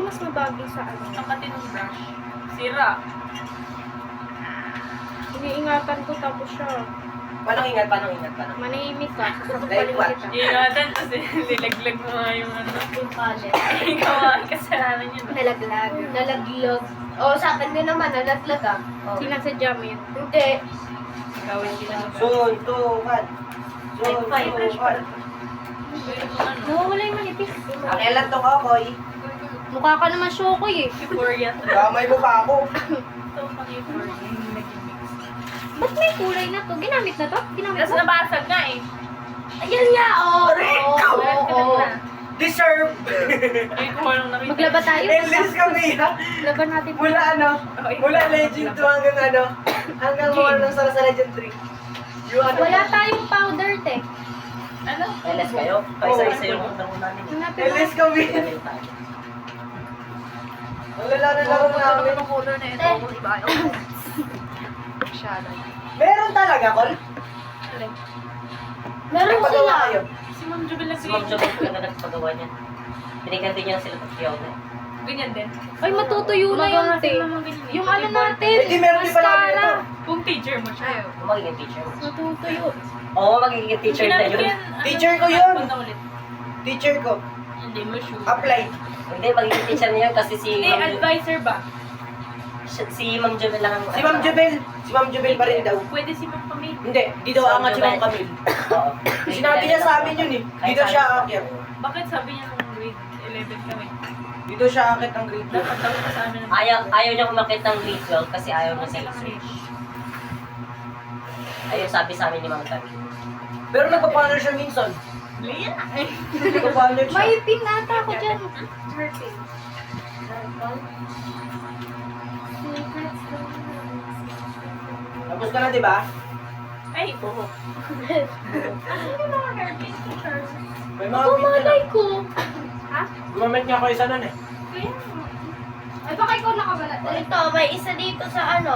mas mabagay sa ano? Ang katinong brush. Sira. Iniingatan ko tapos siya. Paano ingat? Manahimik ka. Like Sasampalin what? kita. Ingatan kasi nilaglag mo nga yung ano. Yung palette. Ikaw ang kasalanan yun. Nalaglag. Nalaglog. O, sa akin din naman, nalaglag ah. O. Sinasadya mo yun. Hindi. Gawin sila. Suntukan. Suntukan. Pero kung ano. Nawawala yung manipis. Akin lang to kakoy. Mukha ka naman shokoy eh. Euphoria to. Gamay mo pa ako. Ito pang euphoria. Yung nag-mix. Ba't may kulay na to? Ginamit na to? Ginamit Tapos na? nabasag nga eh. Ayun nga, oo. Walang kagat na. Deserve. Ay, kung walang nakita. Maglaba tayo. Endless kami ha. Laban natin. Mula ano? Mula Legend 2 hanggang ano? Hanggang mawala ng sa Legend 3. Yung ano? Wala tayong powder, te. Ano? LS kayo? Paisa-isa yung unang-una ninyo. Hanapin mo. Endless kami. Galing tayo. Ang lalo namin. Ang color na ito. Eh. Kung iba ayaw. Masyado. Meron talaga, Col? Alin? Meron Nagpagawa sila. kayo. Si Ma'am Jubel Si Ma'am Jobel ko na nagpagawa niya. Binigyan din niya sila ng fiyaw na. Ganyan din. Ay, matutuyo na yun, te. Yung ano natin, Eh, di meron din pala namin ito. mascara. Kung teacher mo siya. Kung magiging teacher mo. Natutuyo. Oo, magiging teacher na yun. Teacher ko yun. Punta ulit. Teacher ko. Hindi mo sure. Apply. Hindi, magiging teacher na yun kasi si Hindi, advisor ba? Si Ma'am Jobel lang ang... Si Ma'am Jubel. Si Ma'am Jubel pa rin daw. Pwede si Ma'am Pamil. Hindi, di daw angat si Ma'am Camille. Oo. Sinabi niya sa amin yun eh. Dito siya aakyat. Bakit sabi niya nung grade 11 kami? Dito siya aakyat ng grade 2. Dapat daw pa sa amin. Ayaw niya umakit ng grade 12 kasi ayaw niya sa lang research. Ayun sabi sa amin ni Ma'am Camille. Pero nagpa-panel siya minsan. Leah! Nagpa-panel siya. May pin ata ako dyan. Perfect. Tapos ka na, di ba? Ay, oo. Ano yung mga hairpin teachers? May mga pin ka na. Malay ko. Ha? Gumamit niya ako isa nun eh. Kaya, Ay, baka ikaw nakabalat. Ito, may isa dito sa ano.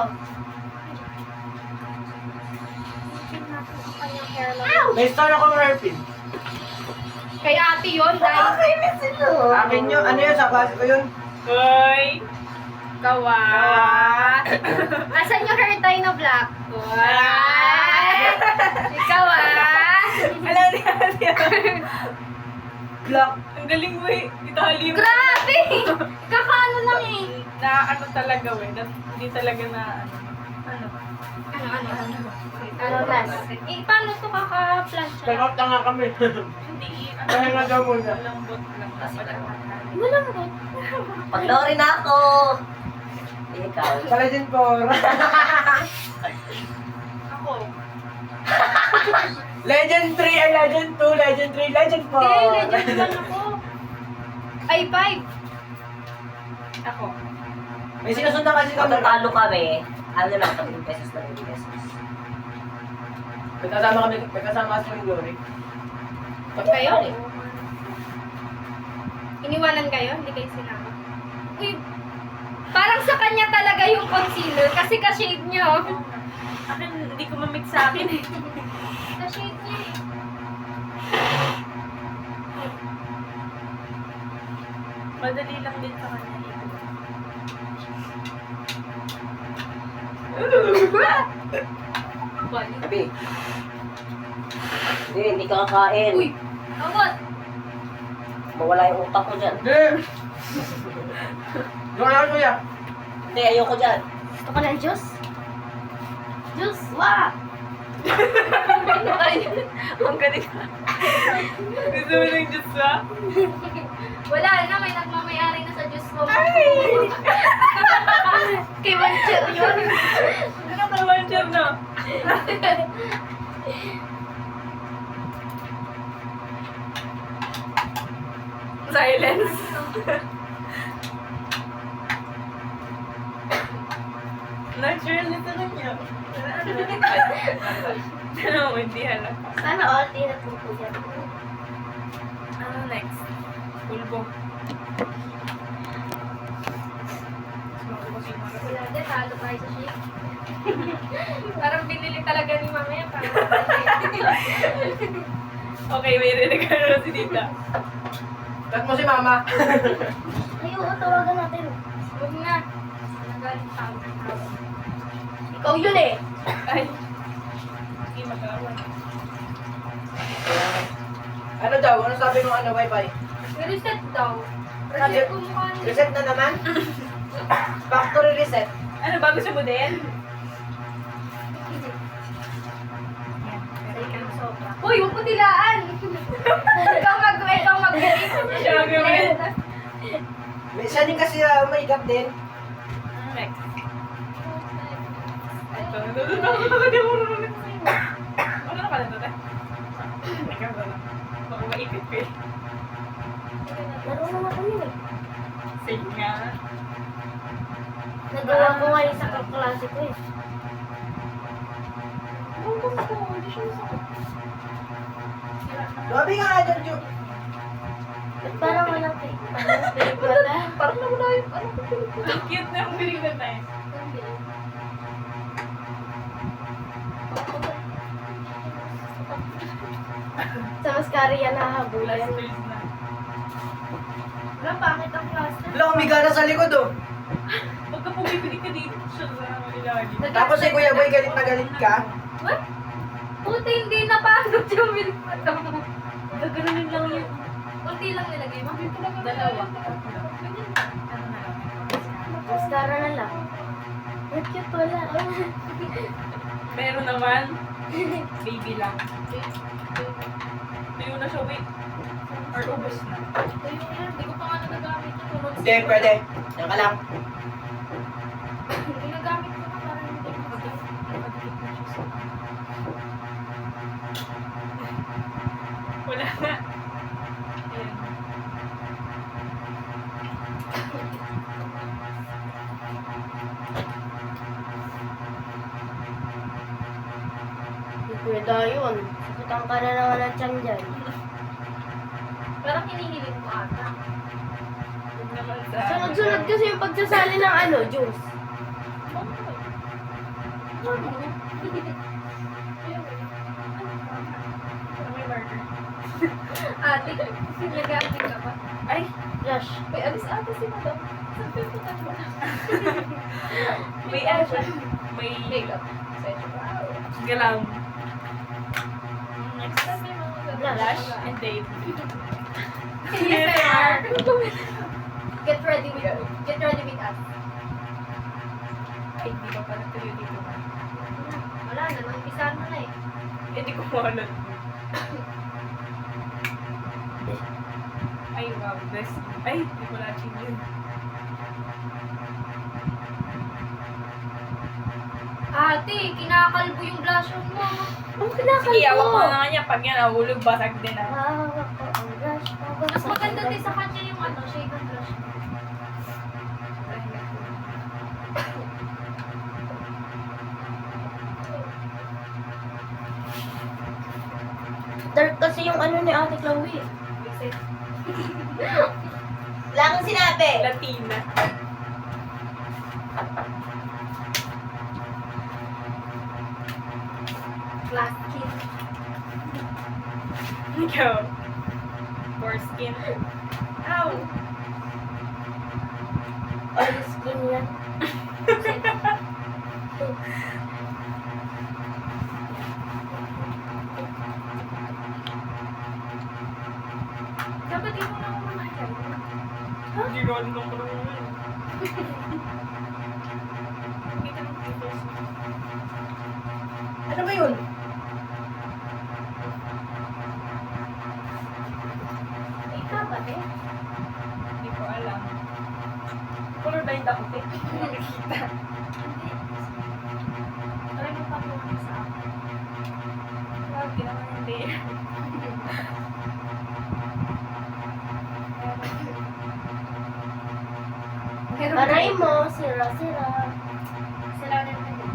Kanyang hairline. May star akong hairpin. Kay ate yun, dahil... Akin yun. Ano yun? Sa base ko yun. Hoy! Kawat! Asan yung hair tie na black? Kawat! Ikaw ah! Alam niya. Black. Ang galing mo eh. Itali mo. Grabe! Kakano lang eh. Na ano talaga eh. Hindi talaga na ano. Ano? Ano last? Eh, paano to kaka-plancha? Take-out na nga kami. Hindi. Ano, Dahil nga daw muna. Malambot lang. Malambot. Paglori na ako! Ikaw. Sa Legend 4. Ako. Legend 3 ay Legend 2, Legend 3, Legend 4. Okay, legend man ako. Ay, 5. Ako. May sinusundan kasi Kung kami. tatalo kami, ano lang, 3 pesos na 3 pesos. Nagkasama kasi yung Glory. Kayo? Iniwanan kayo? Hindi kayo sinama? Uy, parang sa kanya talaga yung concealer kasi ka-shade niya. Oh. Akin, hindi ko mamix sa akin eh. Ka-shade niya eh. Madali lang din sa kanya eh. Sabi. Hindi ka kakain. Uy, awat. Mawala yung utak ko dyan. Hindi. Doon lang kuya. Hindi, ayoko dyan. Gusto ka ng Diyos? Diyos, wah! Ang galing ka. Gusto mo ng Diyos ba? Wala na, may nagmamayari na sa Diyos ko. Kay Mancher yun. Ano ka Mancher no? Silence. Natural nito na niya. Ano mo, hindi halata. Sana all di natutuyan. Ano next? Pulbo. Wala din, talo tayo sa shake. Parang binili talaga ni Mama yan. Parang Okay, may regalo na si Tita. Tat mo si mama. Ayaw oo, tawagan natin. Huwag na. Nagalit pa ako. Ikaw yun eh. Ay. Hindi mag-awan. Ano daw? Ano sabi ng ano, wifi? I-reset daw. Sabi- Reset ko mukha niya. Reset na naman? Factory reset. Ano ba gusto mo din? Uy, huwag mo dilaan. ikaw mag-break. Siya gawin. May siya din kasi may gap din. Next. Ito. Hindi mo marunong sa'yo. Ano na pala ito, te? Ikaw ba lang? Baka maipit ko eh. Marunong ako yun eh. Sige nga. Nagawa ko ngayon sa kaklase ko eh. Ang gusto ko. Hindi siya gusto ko. Grabe ka nga dyan, Ju. Ba't parang walang pelikula? Parang nawala yung ano ko. Ang cute na yung pelikula na eh. Sa mascara yan hahabulan. Last days na. Wala, pangit ang klase. Wala, umiga na sa likod, oh. Pagka pumipili ka dito siya sa ilalim. Tapos si Kuya Boy, galit na galit ka. What? Puti, hindi napagod yung milk mo. Gaganunin lang yun. Kunti lang nilagay mo. Dalawa. Ganyan lang. Ano na lang. Mascara na lang. Ang cute wala. Meron naman. Baby lang. Tuyo na siya, wait. Or ubos na. Ito yung yan, hindi ko pa nga nagagamit yung tulog. Hindi, pwede. Yan ka lang. Ginagamit ko na parang hindi ko Nakadikit na siya sa... Wala na. Ayan. Pwede yun. Sakitan ka na naman ng tiyan dyan. Parang hinihiling mo ata. Huwag naman sa... Sunod-sunod kasi yung pagsasali ng ano, juice. May marker. Ate, ginagamit ka pa. Ay! Blush. May alis ate si madam. Sabi ko na mo. May ano siya. May... Makeup. Galam. Next. Sabi mo mga Blush and date. Get ready with us. Ay, di ba pala tuyo dito ka? Wala na, nang-umpisahan mo na eh. Eh, di ko mahalad. Ay, wow. Best. Ay, di ko na-achieve yun. Ate, kinakalbo yung blusher mo. Ang kinakal Sige, awak ko. mo na nga niya. Pag yan nahulog, basag din ah. Hawak ko ang blush. Mas maganda din sa kanya yung ano, shade ng blush. Dark kasi yung ano ni Ate Chloe. Wala akong sinabi. Latina. Glass skin. Ikaw. Foreskin. Ow! Oil skin yan. Dapat di mo na ako mamahalan. Hindi ko alam kung ano yun. Kita ng photos. Ano ba yun? Ikaw ba eh? Hindi ko alam. Colorblind ako, te. Nakikita. Hindi. Try mo pa po sa akin. Grabe naman hindi. Aray mo, sira-sira. Sila na natin.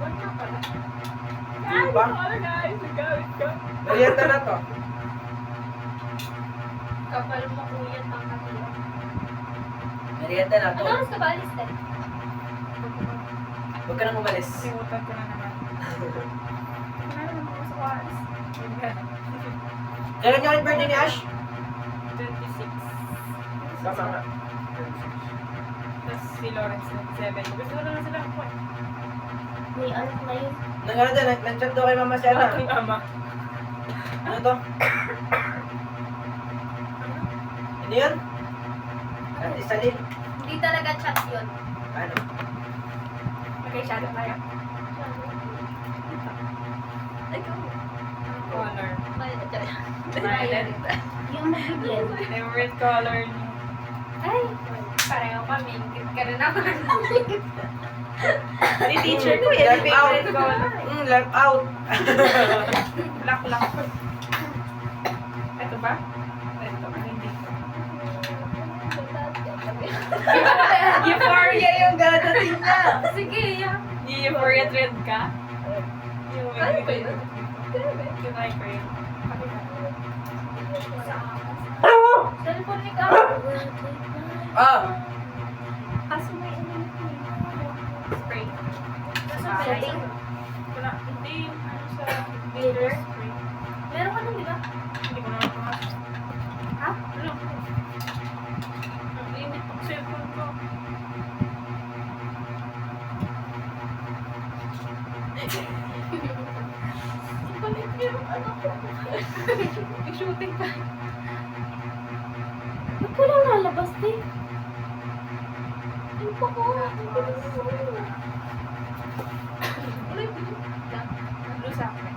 Wala pala. Di ba? Guys, guys, guys. Merienda na to. Ikaw Kapal mo kuya, tama kuya. Merienda na to. Ano oras ka ba alis tayo? Huwag ka nang umalis. Simutan ko na naman. Wala naman ako sa oras. Kailan niyo ulit birthday ni Ash? 26. Tama nga. Tapos si Lawrence na 7. Gusto ko na sila ako eh. May anak na yun. Nag-ano dyan, nag-chat daw kay Mama si Ana. Aking ama. Ano to? Ano yun? At isalin. Hindi talaga chat yun. Ano? Nag-shadow tayo. Color. Violet. Yung magbibigyan. Favorite color niyo. Ay, pareho kami. Ingit ka na naman. Si teacher ko yan. Left out. Favorite color. Left out. Black. Ito ba? Ito. Hindi ko. Euphoria yung gadating niya. Sige, yeah. Euphoria trend ka? Ano ba yun? Kinay ko yun. Cellphone ni ka. Ah! Kaso may ano Spray. Kaso Ah, setting. Wala. Hindi yung ano sa Glitter? spray. Meron ka nun, di ba? Hindi ko naman pumasok. Ha? Ano? Ang init ang cellphone ko. Balik niyo yung ano ko. May shooting pa. Ba't ko lang nalabas, din? Ano pa ko? Blue sa akin.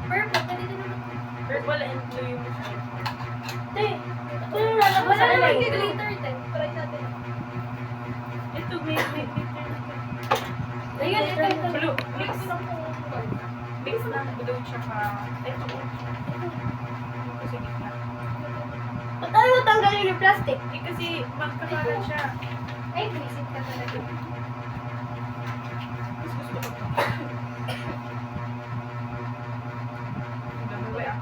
Purple, pwede din naman. Purple and blue yung shade. Te, ba't ko lang nalabas? Wala Ano naman lang yung glitter, te? Try natin. Ito, may glitter. Ayun, ito. Blue. Mix Mix. ng Mix ng blue tsaka... Ito. Ito sa gitna. Ba't tayo matanggalin yung plastic? Eh kasi magkakalat siya. Ay, visit ka talaga. Mas gusto ko to. Dalawa ah.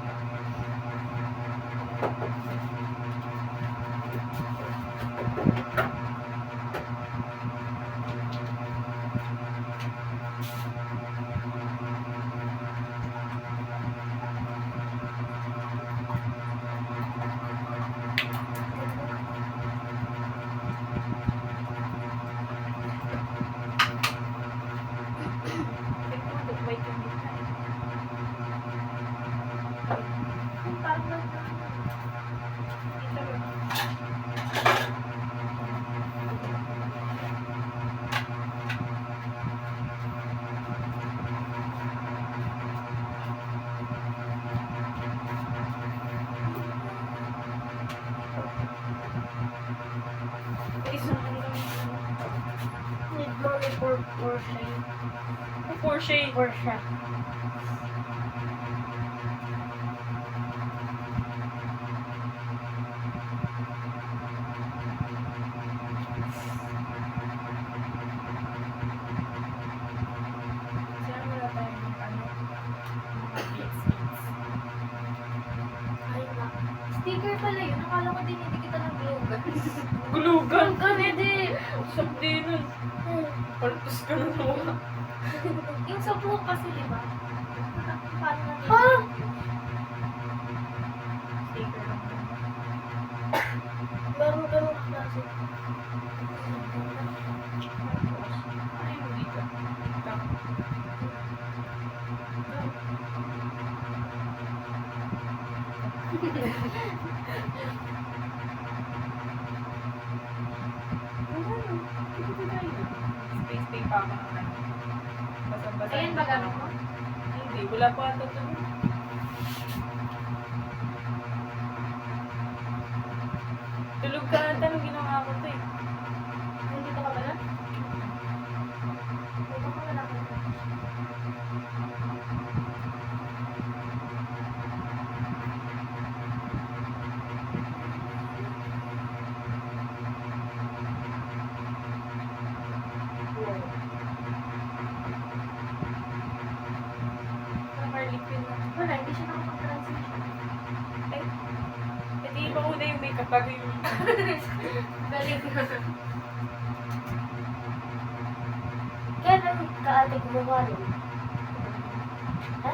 Wait, yung gitna eh. Ito ba? Isang hanggang Need money for Porsche. Porsche. Porsche. Saan wala tayong ano? Mga beats. Ay, na. Sticker pala yun. Akala ko din hindi kita ng glue gun. Gulugan. Hindi. Sakdi nun. Paltos ka na naman. Yung sa buhok kasi, di ba? Paano natin? Ha? Sticker lang. Meron ganun klase. Ay, hindi ka. Ito. Space tape pa ako ng ano. Basa-basa. Ayan ba gamit mo? Hindi, wala pa ito to. Tulog ka ata nung ginawa ko to eh. Nandito ka ba na? Ay, baka wala ka na. Parang Harley Quinn na. Wala mauna yung makeup bago yung... Galing na. Kailan ka ate gumawa nun? Ha?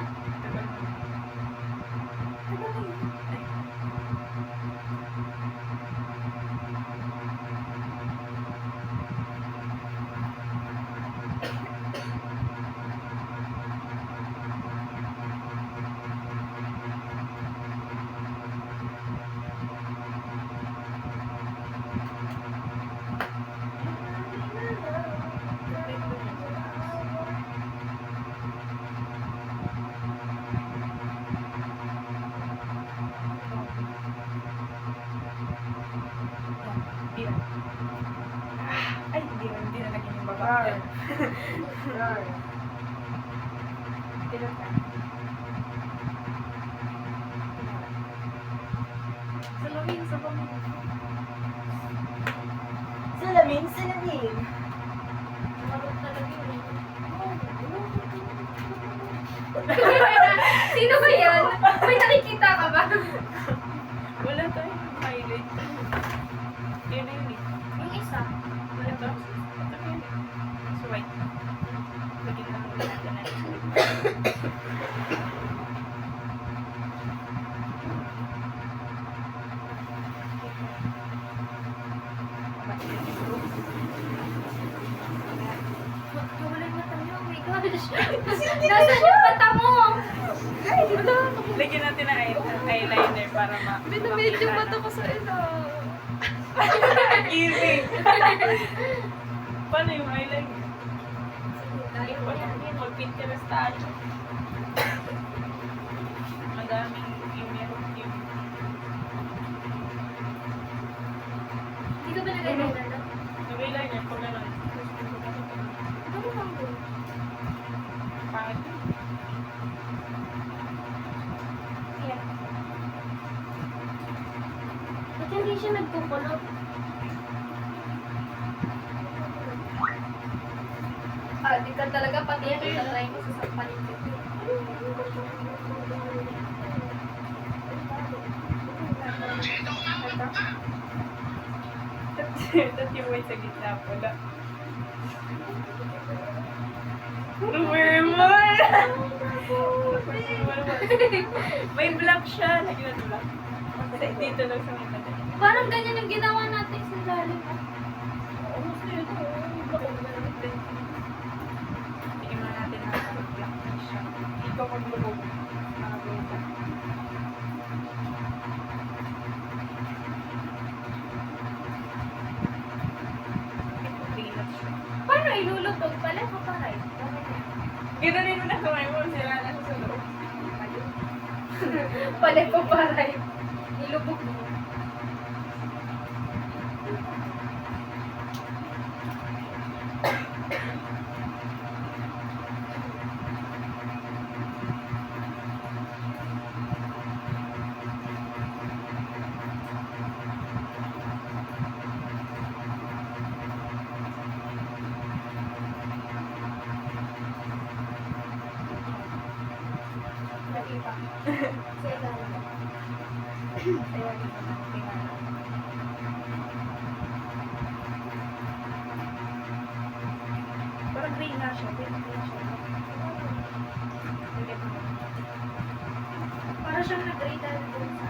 Hindi na. Ay, hindi na naging yung baba. Rar. Rar. Ilan ka? Salamin. Salamin. Marot talaga yun. Sino ba yan? May nakikita ka ba? Wala tayong highlight. Yun na yun eh. Yung isa. Ito. Ito yun eh. So, white. Lagyan na natin na. Magkawalan na tayo. Oh my gosh. Nasaan yung mata mo? Lagyan natin na eyeliner para Binamedyo mata ko sa ito. Easy. Paano yung eyeliner? Mag-Pinterest tayo. Madaming yung Hindi ka ba nag-eyeliner na? eyeliner pag gano'n. Ano bang doon? Pangit. Yan. Ba't hindi siya nagkukulot? Di ka talaga pati yan. Itatry mo sa sampaling ko. Ito yung white sa gitna pala. Rumor! May black siya. Lagyan natin black. Dito lang sa mga mata. Parang ganyan yung ginawa natin sa lalim. Almost na yun. Tingnan mo natin na black na siya. Ikaw maglulog. Paano ilulutog pala? Kaparay. Gano'n mo na kamay mo. Sila na sa loob. Pala ko paray. Ilubog mo. Nakita. Sa ilalim. Parang green na siya. Green na siya. Para siyang nag-rate dahil doon sa...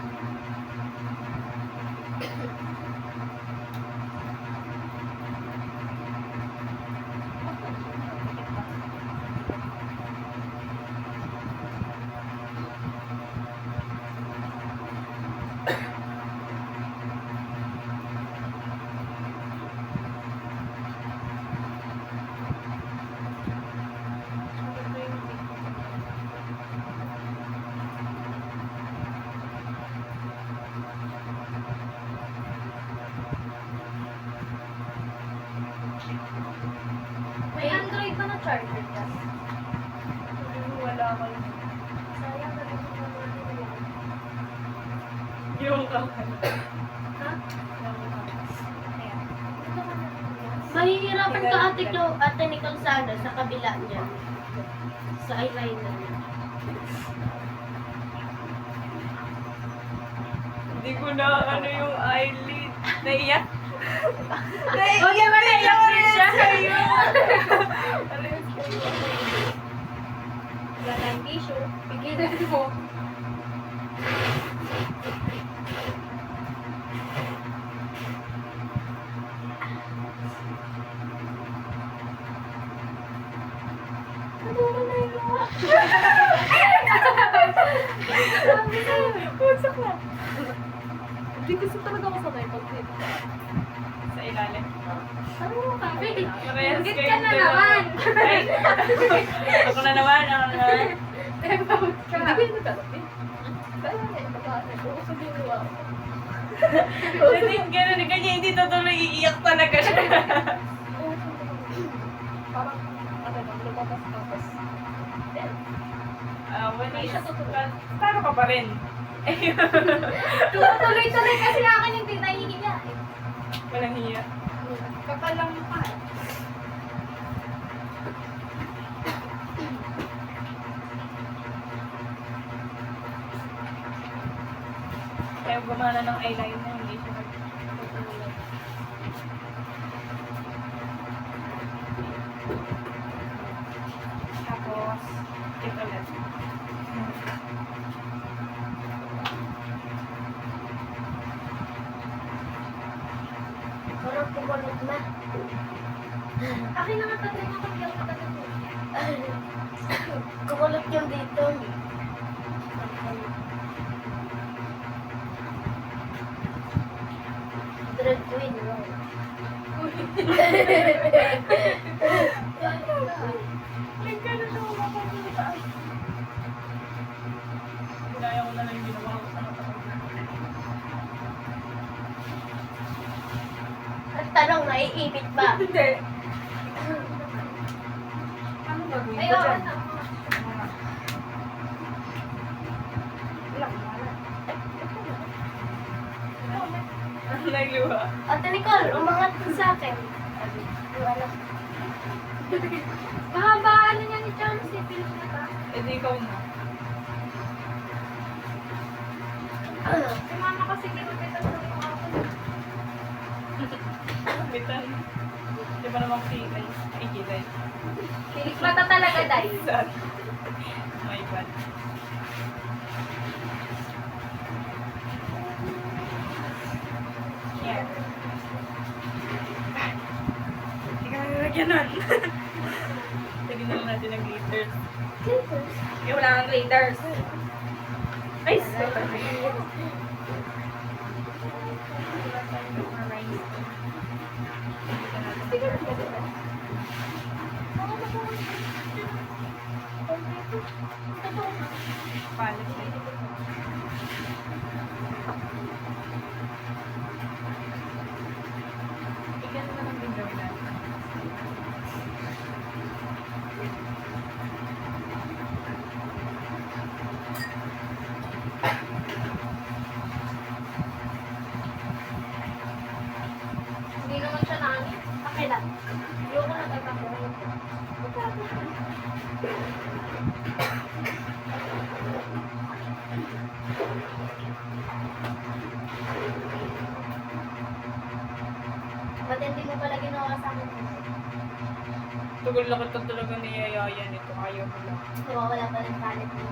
May Android ba na charger ka? Wala ko yun. Sayang na rin yung mga Yung ka. Ha? Ayan. Ito ka na. Mahihirapan ka ate Nicole sana sa kabila niya. Sa eyeliner niya. Hindi ko na ano yung eyelid. Naiyak. Huwag naman naiyak din siya. Wala tayong tissue. Pigilan mo. Pagsak na. Hindi kasi talaga ako sanay pag sa ilalim. Parehas Git kayo ka na dalawa. naman. Ay, ako na naman, ako na naman. Nagpapot ka. Hindi ko yung nagkakapi. Hindi, gano'n ni kanya, hindi tutuloy, iiyak talaga siya. Parang, ano lang, lumabas-labas. Wala siya tutulan. Taro ka pa rin. Tuloy-tuloy kasi akin hindi nahihiya. Walang hiya. Kapal lang mukha. Kaya gumana ng eyeliner, hindi siya nagtutulog. Tapos, ito ulit. Parang kukulot na. Akin na nga tatay mo kung yung tatay mo. Kukulot yung dito. Drag queen, no? Ay, gano'n siya kumapagod sa taas. Ginaya ko na lang yung ginawa ko sa mata ko. At tanong, naiibig ba? Hindi. Ano gagawin Ay, ko oo dyan? na. Wala, wala. Ano nagluha? Ate Nicole, umangat ka sa akin. Yung anak. Mahaba ano niya ni Charles eh. Pilis na ba? Eh di ikaw na. Si mama kasi kinupitan ko yung ako. Bitan. Di ba naman kilay? Ay, kilay. Pilik mata talaga, Day. Saan? My bad. Yan. Hindi ka nalagyan nun. Lagyan na lang natin ng glitters. Eh, wala kang glitters. Ay, sorry. Palit na yun. Ikan na lang din gawin natin. Hindi naman siya nangit. Okay lang. Ayoko na tatakbo. Ba't hindi mo pala ginawa sa akin? Tugal na kita talaga niyayaya nito. Ayaw mo lang. Nawawala pa ng palit mo.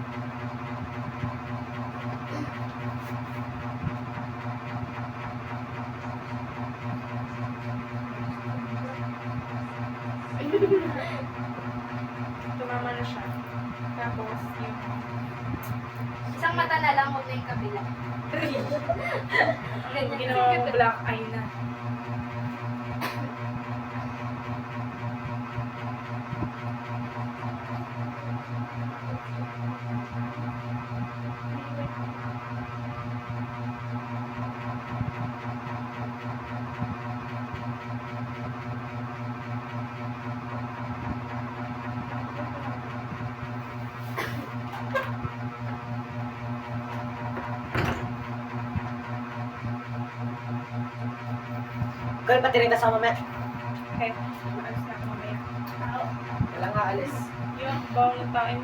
Tumama na siya. Tapos, yung... Isang mata na lang, huwag na yung kabila. Ganyan. Ginawa mo black eye na. Girl, pati rin kasama, Matt. Okay. Alis na ako mamaya. Kailangan nga alis. Yun, bawal na tayo.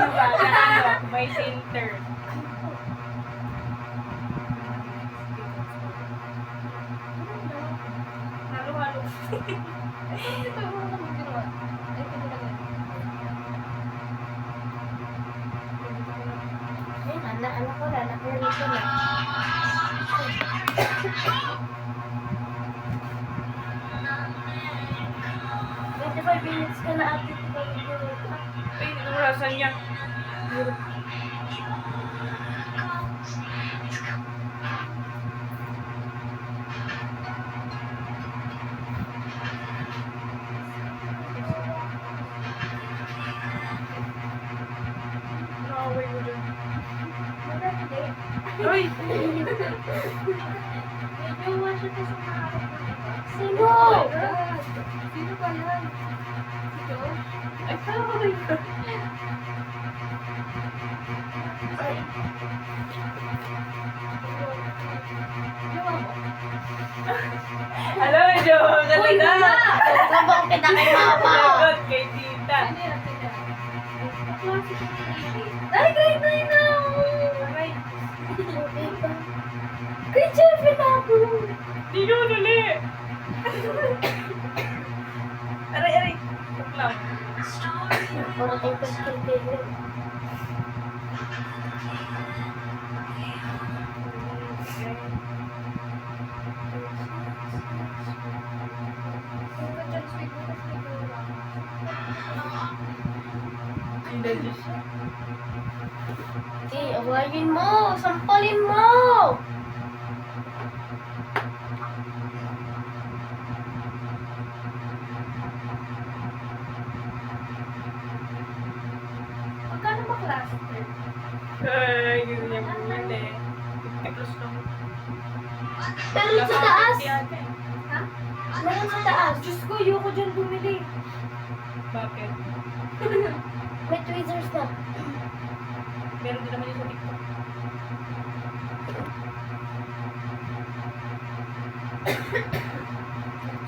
Ano ba? Na ano? May center. Halo-halo. Ayun, anak ko na, nakarito na. 25 minutes ka na ate. Ay, hindi ko rasan niya. Nakaway ko dyan. Uy! Sino? Sino ba yan? Si Joy? Ay, sorry. Hello, Jo! Uy, Ganda! wala! Sabang kita kay mama. Lagot kay tita. Ano yan? Ay, grade 9 na ako! Aray, Grade 7 na ako! di ko nuli! Aray, aray! Tuk lang. Parating ka sa kaibigan. Hindi, Diyos. Awayin mo! Sampalin mo! Magkano ba cluster? Ay, ganyan niya bumili. 50 plus lang. Pero sa taas! Ha? Meron sa taas. Diyos ko, ayoko dyan bumili. Bakit? May tweezers na. Meron din naman yung sa TikTok.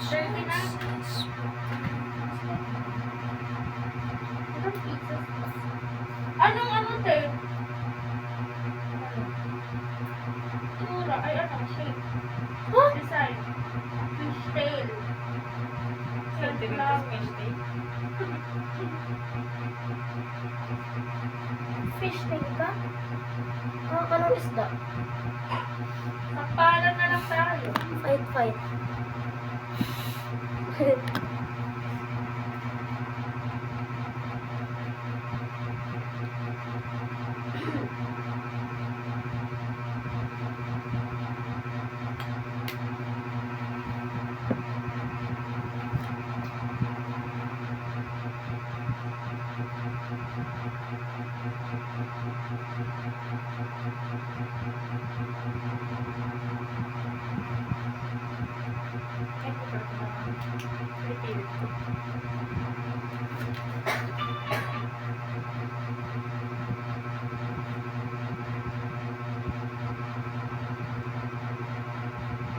Sure na. Ilang pieces? Anong ano, te? Tura, ay ano, shape. Huh? Design. Fish tail. Sentimental fish day. Fish tank ka? Anong isda? Sakpalan na lang tayo. Fight, fight. Repeat ko.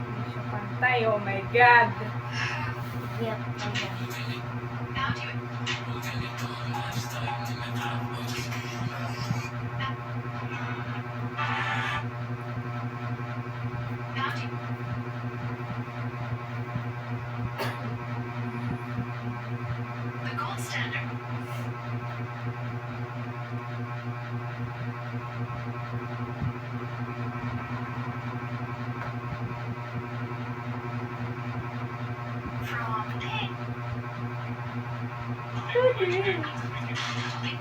Hindi siya pantay, oh my God! Yep, ayan.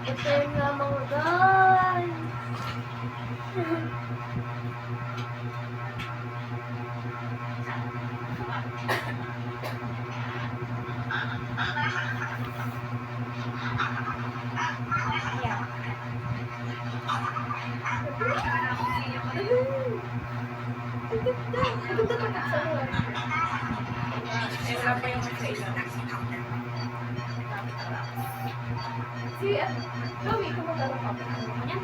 Ito yun nga mga guys. Eh, wala pa yung sa ilan. Si, Chloe, ito mo talaga kapit ang mga niya.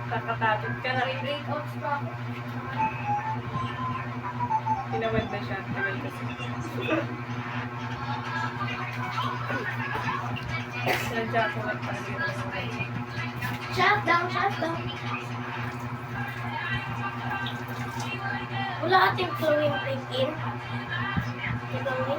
Kakatapit ka na rin. Grade outs pa ako. Tinawad na siya. Tagal kasi. Sadya ko lang talaga. Shut down, shut down. Wala ating flowing take-in. Ikaw ni?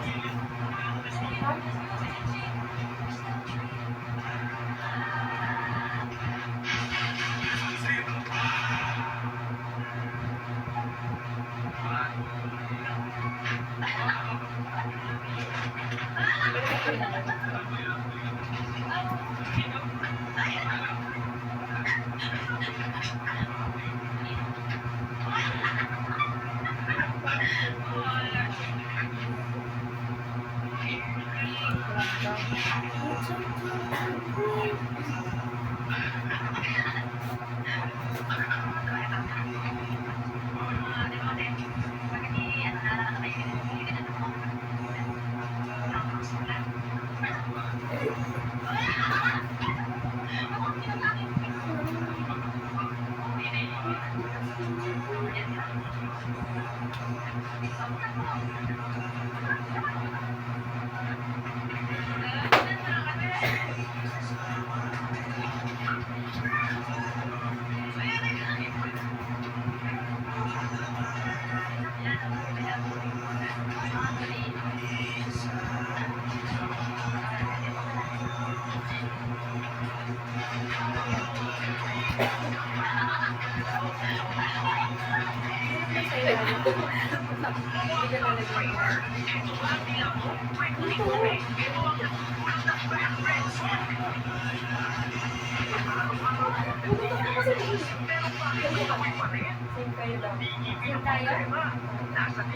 Same kayo daw. Same tayo?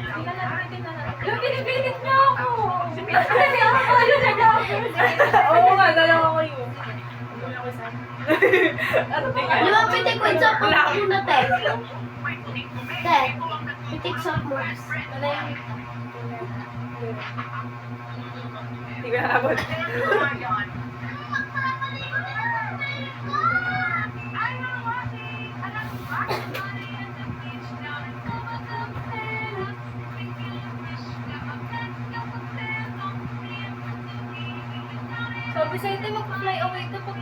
Hindi na natin na natin. Yung pinipilit niyo ako! Oo nga, dalawa ko yun. Ano ako isa? Ano tingin? Di ba pitik with soft moves muna, te? Te, pitik soft moves. Wala yung Hindi ko nakabot. Sabi sa'yo, tayo mag-fly away to pag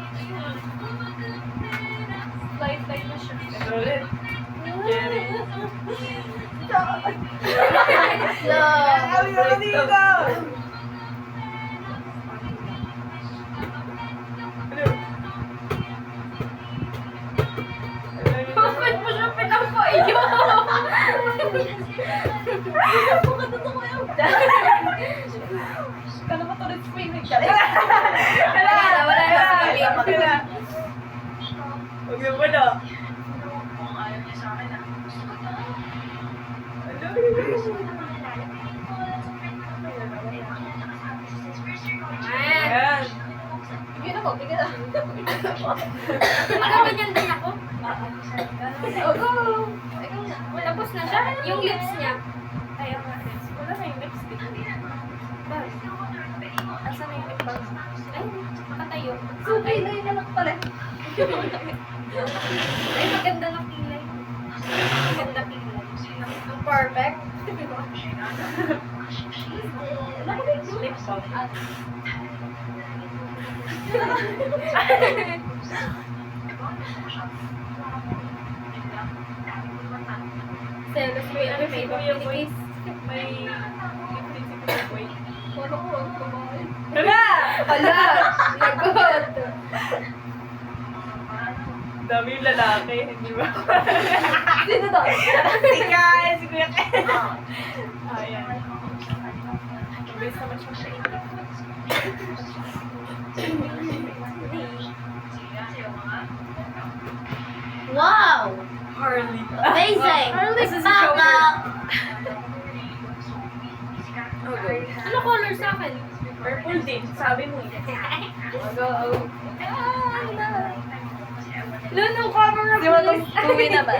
fly na siya. Ito ulit. Jerry. Kami naman dito! Bakit mo siya pinapayo? Kala mo tuloy screaming ka. Wala na sabi. Huwag yung wala. Ayan. Bigyan ako, bigyan ako. Magaganyan din ako. Oh, tapos na siya. Yung lips niya. Ayaw nga. Wala na yung lipstick. Asa na yung lip balm? Ay, makatayo. Ay, na lang pala. Ay, maganda na kilay. Maganda kilay. Ang perfect. Lip balm. Selos mo yung may Kuya Boy. kiss. May lipstick si Kuya Boy. Wala ko, kumain. Hala! Wala! Lagot! Dami yung lalaki, hindi ba? Sino to? Si Kai, si Kuya Ken. Ayan. Mabilis naman siya sa Wow! Harley. Amazing! This is Back Joker. up! Ano color sa akin? Purple din, sabi mo eh. Luno, camera please. Tuwi na ba?